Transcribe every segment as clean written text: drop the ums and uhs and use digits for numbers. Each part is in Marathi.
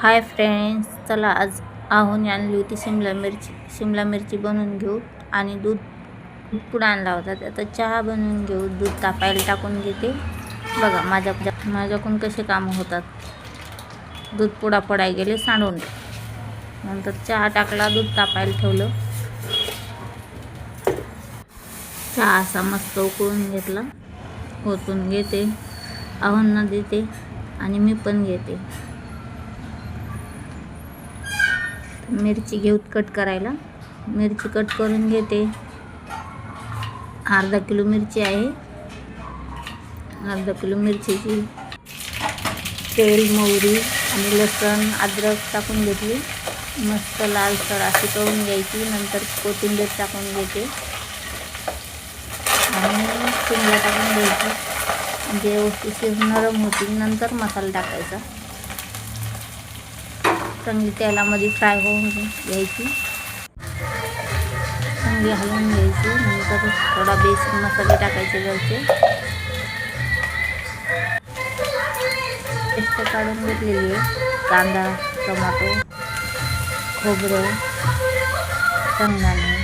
हाय फ्रेंड्स, चला आज आहोने आणली होती शिमला मिरची बनवून घेऊ आणि दूध पुडा आणला होता. आता चहा बनवून घेऊ. दूध तापायला टाकून घेते. बघा माझ्याकडून कसे काम होतात. दूध पुडा पडाय गेले सांडून, नंतर चहा टाकला, दूध तापायला ठेवलं. चहा असा मस्त उकळून घेतला. ओतून घेते, आहोंना देते आणि मी पण घेते. मिरची घेऊत कट करायला. मिरची कट करून घेते. अर्धा किलो मिरची आहे. अर्धा किलो मिरचीची तेल, मोहरी आणि लसूण, अद्रक टाकून घेतली. मस्त लालसर अशी तळून घ्यायची. नंतर कोथिंबीर टाकून घेते आणि शिमला टाकून घ्यायची. म्हणजे व्यवस्थित नरम होती. नंतर मसाला टाकायचा. चांगली तेलामध्ये फ्राय होऊन घ्यायची. चांगली हलवून घ्यायची. नंतर थोडा बेसिक मसाले टाकायचे घरचे. पेस्ट काढून घेतलेली आहे. कांदा, टोमॅटो, खोबरं, शेंगदाणे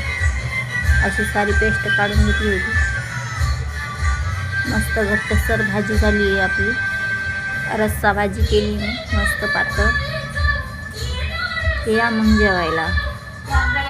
अशी सारी पेस्ट काढून घेतली होती. मस्त घट्टसर भाजी झाली आहे आपली. रस्सा भाजी केली मी मस्त पातळ. या मग जेवायला.